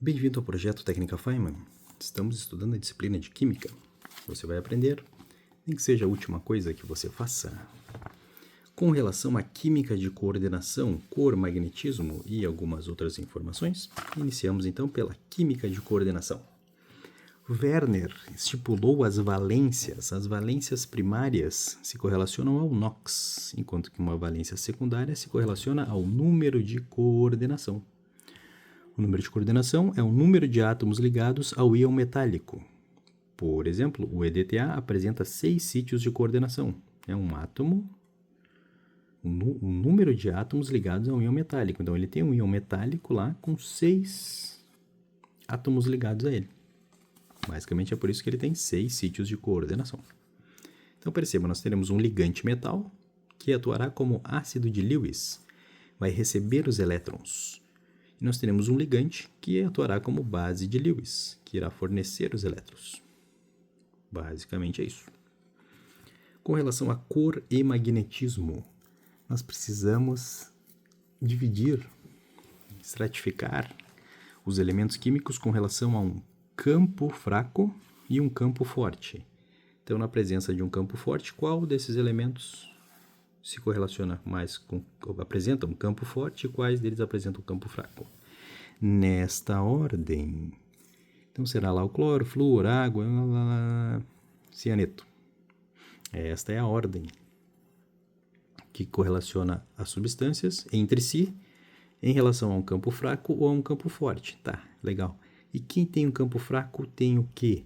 Bem-vindo ao projeto Técnica Feynman. Estamos estudando a disciplina de Química. Você vai aprender, nem que seja a última coisa que você faça. Com relação à química de coordenação, cor, magnetismo e algumas outras informações, iniciamos então pela química de coordenação. Werner estipulou as valências. As valências primárias se correlacionam ao NOx, enquanto que uma valência secundária se correlaciona ao número de coordenação. O número de coordenação é o número de átomos ligados ao íon metálico. Por exemplo, o EDTA apresenta 6 sítios de coordenação. É um átomo, um número de átomos ligados a um íon metálico. Então, ele tem um íon metálico lá com 6 átomos ligados a ele. Basicamente, é por isso que ele tem 6 sítios de coordenação. Então, perceba, nós teremos um ligante metal que atuará como ácido de Lewis. Vai receber os elétrons. E nós teremos um ligante que atuará como base de Lewis, que irá fornecer os elétrons. Basicamente é isso. Com relação a cor e magnetismo, nós precisamos dividir, estratificar os elementos químicos com relação a um campo fraco e um campo forte. Então, na presença de um campo forte, qual desses elementos se correlaciona mais com, apresenta um campo forte e quais deles apresentam um campo fraco? Nesta ordem. Então, será lá o cloro, flúor, água, cianeto. Esta é a ordem que correlaciona as substâncias entre si em relação a um campo fraco ou a um campo forte. Tá, legal. E quem tem um campo fraco tem o quê?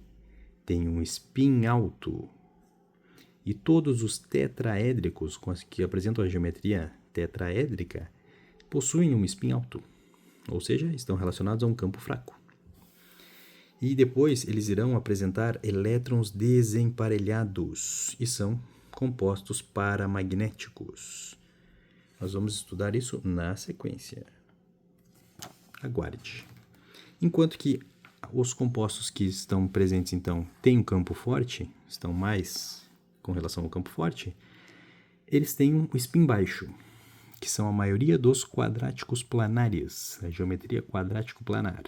Tem um spin alto. E todos os tetraédricos que apresentam a geometria tetraédrica possuem um spin alto, ou seja, estão relacionados a um campo fraco. E depois eles irão apresentar elétrons desemparelhados e são compostos paramagnéticos. Nós vamos estudar isso na sequência. Aguarde. Enquanto que os compostos que estão presentes, então, têm um campo forte, estão mais com relação ao campo forte, eles têm um spin baixo, que são a maioria dos quadráticos planares, a geometria quadrático-planar.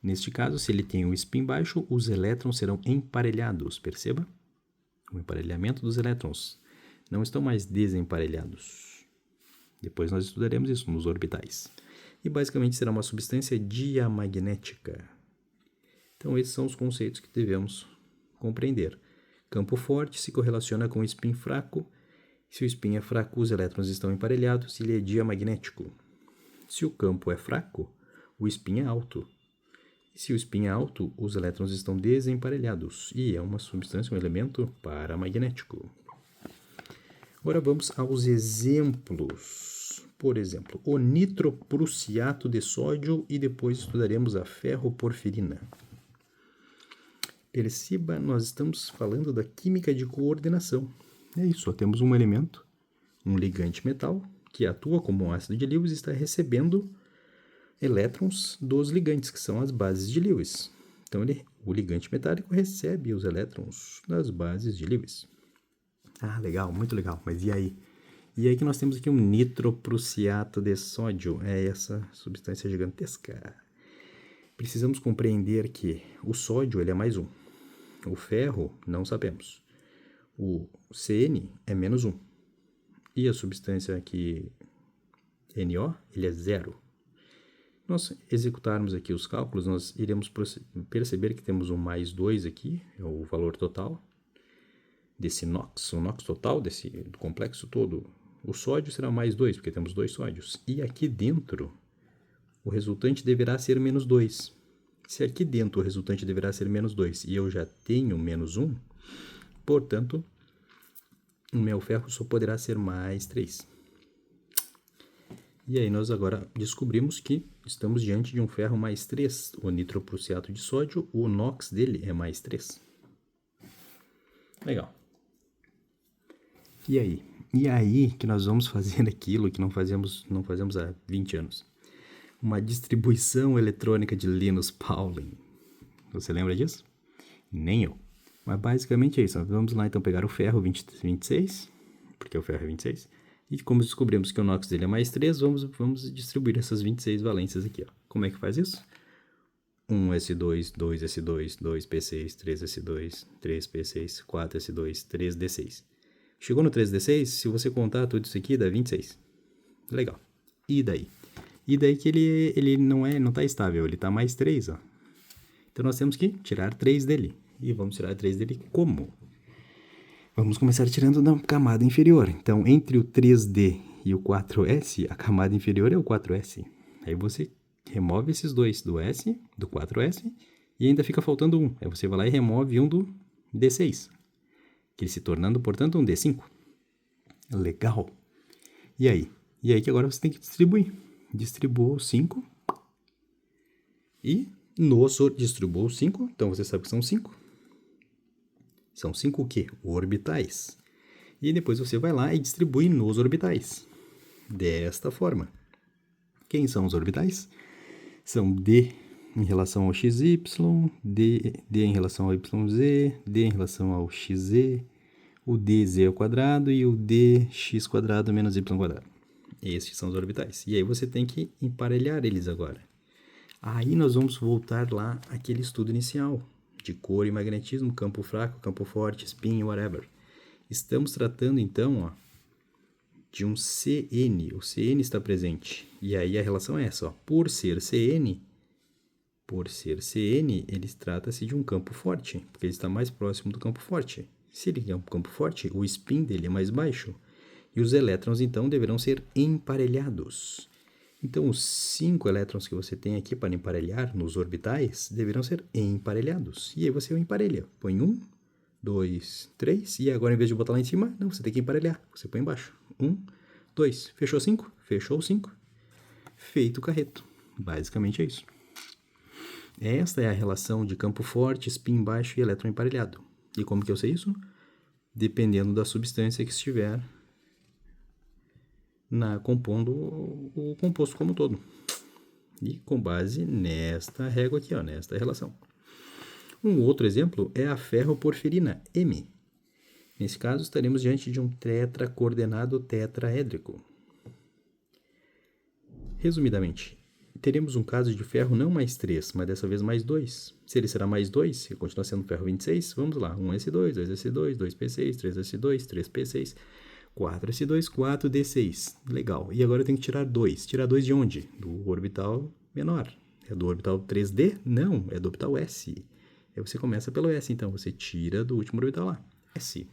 Neste caso, se ele tem um spin baixo, os elétrons serão emparelhados, perceba? O emparelhamento dos elétrons não estão mais desemparelhados. Depois nós estudaremos isso nos orbitais. E basicamente será uma substância diamagnética. Então, esses são os conceitos que devemos compreender. Campo forte se correlaciona com spin fraco. Se o spin é fraco, os elétrons estão emparelhados e ele é diamagnético. Se o campo é fraco, o spin é alto. E se o spin é alto, os elétrons estão desemparelhados e é uma substância, um elemento paramagnético. Agora vamos aos exemplos. Por exemplo, o nitroprussiato de sódio e depois estudaremos a ferroporfirina. Perceba, nós estamos falando da química de coordenação. É isso, só temos um elemento, um ligante metal, que atua como um ácido de Lewis e está recebendo elétrons dos ligantes, que são as bases de Lewis. Então, o ligante metálico recebe os elétrons das bases de Lewis. Ah, legal, muito legal. Mas e aí? E aí que nós temos aqui um nitroprussiato de sódio. É essa substância gigantesca. Precisamos compreender que o sódio ele é mais 1. O ferro, não sabemos. O CN é menos 1. E a substância aqui, NO, ele é 0. Nós executarmos aqui os cálculos, nós iremos perceber que temos um mais 2 aqui, é o valor total desse NOx. O NOx total do complexo todo, o sódio será mais 2, porque temos 2 sódios. E aqui dentro, o resultante deverá ser menos 2. Se aqui dentro o resultante deverá ser menos 2 e eu já tenho menos 1, portanto, o meu ferro só poderá ser mais 3. E aí nós agora descobrimos que estamos diante de um ferro mais 3. O nitroprussiato de sódio, o NOx dele é mais 3. Legal. E aí? E aí que nós vamos fazer aquilo que não fazemos há 20 anos. Uma distribuição eletrônica de Linus Pauling. Você lembra disso? Nem eu. Mas basicamente é isso. Vamos lá então pegar o ferro 26, porque o ferro é 26, E como descobrimos que o NOx dele é mais 3, vamos distribuir essas 26 valências aqui. Ó. Como é que faz isso? 1s2, 2s2, 2p6, 3s2, 3p6, 4s2, 3d6. Chegou no 3d6, se você contar tudo isso aqui, dá 26. Legal. E daí? E daí que ele não está estável, ele está mais 3, ó. Então, nós temos que tirar 3 dele. E vamos tirar 3 dele como? Vamos começar tirando da camada inferior. Então, entre o 3D e o 4S, a camada inferior é o 4S. Aí você remove esses dois do S, do 4S, e ainda fica faltando um. Aí você vai lá e remove um do D6, que ele se tornando, portanto, um D5. Legal. E aí? E aí que agora você tem que distribuir. Distribua o 5. E distribua o 5. Então, você sabe que são 5. São 5 o quê? Orbitais. E depois você vai lá e distribui nos orbitais. Desta forma. Quem são os orbitais? São D em relação ao XY, D em relação ao YZ, D em relação ao XZ, o DZ ao quadrado e o DX quadrado menos Y quadrado. Estes são os orbitais. E aí você tem que emparelhar eles agora. Aí nós vamos voltar lá àquele estudo inicial de cor e magnetismo, campo fraco, campo forte, spin, whatever. Estamos tratando então, ó, de um CN. O CN está presente. E aí a relação é essa, ó. Por ser CN, ele trata-se de um campo forte, porque ele está mais próximo do campo forte. Se ele é um campo forte, o spin dele é mais baixo. E os elétrons, então, deverão ser emparelhados. Então, os 5 elétrons que você tem aqui para emparelhar nos orbitais deverão ser emparelhados. E aí você o emparelha. Põe 1, 2, 3. E agora, em vez de botar lá em cima, não, você tem que emparelhar. Você põe embaixo. 1, 2. Fechou 5? Fechou 5. Feito o carreto. Basicamente é isso. Esta é a relação de campo forte, spin baixo e elétron emparelhado. E como que eu sei isso? Dependendo da substância que estiver compondo o composto como um todo. E com base nesta régua aqui, ó, nesta relação. Um outro exemplo é a ferroporfirina, M. Nesse caso, estaremos diante de um tetracoordenado tetraédrico. Resumidamente, teremos um caso de ferro não mais 3, mas dessa vez mais 2. Se ele será mais 2, ele continua sendo ferro 26, vamos lá. 1s2, 2s2, 2p6, 3s2, 3p6... 4s2, 4d6. Legal. E agora eu tenho que tirar 2. Tirar 2 de onde? Do orbital menor. É do orbital 3D? Não, é do orbital S. Aí você começa pelo S, então. Você tira do último orbital lá. S.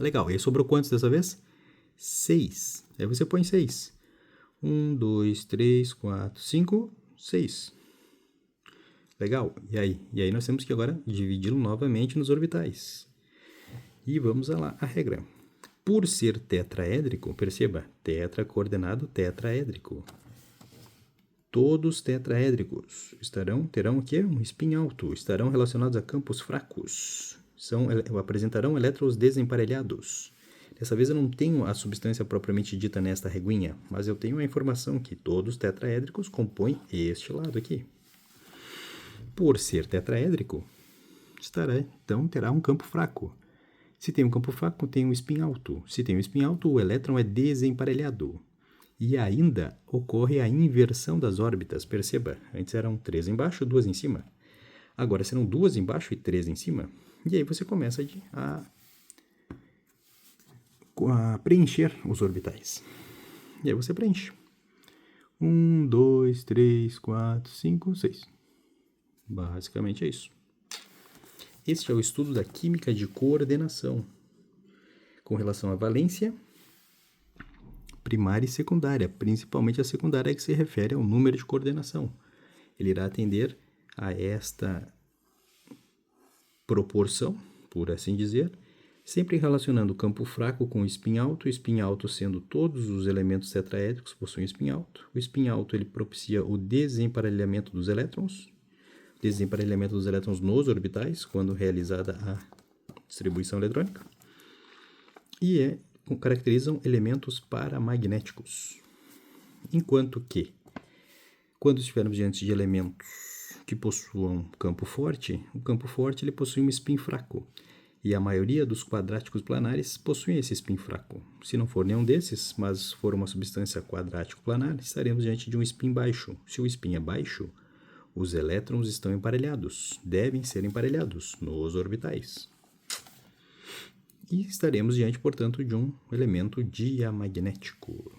Legal. E aí sobrou quantos dessa vez? 6. Aí você põe 6. 1, 2, 3, 4, 5, 6. Legal. E aí nós temos que agora dividi-lo novamente nos orbitais. E vamos lá a regra. Por ser tetraédrico, perceba, tetracoordenado tetraédrico. Todos tetraédricos terão o quê? Um spin alto, estarão relacionados a campos fracos, apresentarão elétrons desemparelhados. Dessa vez eu não tenho a substância propriamente dita nesta reguinha, mas eu tenho a informação que todos tetraédricos compõem este lado aqui. Por ser tetraédrico, terá um campo fraco. Se tem um campo fraco, tem um spin alto. Se tem um spin alto, o elétron é desemparelhado. E ainda ocorre a inversão das órbitas. Perceba, antes eram 3 embaixo, 2 em cima. Agora serão 2 embaixo e 3 em cima. E aí você começa a preencher os orbitais. E aí você preenche. 1, 2, 3, 4, 5, 6. Basicamente é isso. Este é o estudo da química de coordenação, com relação à valência primária e secundária, principalmente a secundária que se refere ao número de coordenação. Ele irá atender a esta proporção, por assim dizer, sempre relacionando o campo fraco com o spin alto sendo todos os elementos tetraédricos possuem spin alto. O spin alto ele propicia o desemparelhamento dos elétrons, nos orbitais, quando realizada a distribuição eletrônica, e caracterizam elementos paramagnéticos. Enquanto que, quando estivermos diante de elementos que possuam campo forte, o campo forte ele possui um spin fraco, e a maioria dos quadráticos planares possuem esse spin fraco. Se não for nenhum desses, mas for uma substância quadrático planar, estaremos diante de um spin baixo. Se o spin é baixo, Os elétrons estão emparelhados, devem ser emparelhados nos orbitais. E estaremos diante, portanto, de um elemento diamagnético.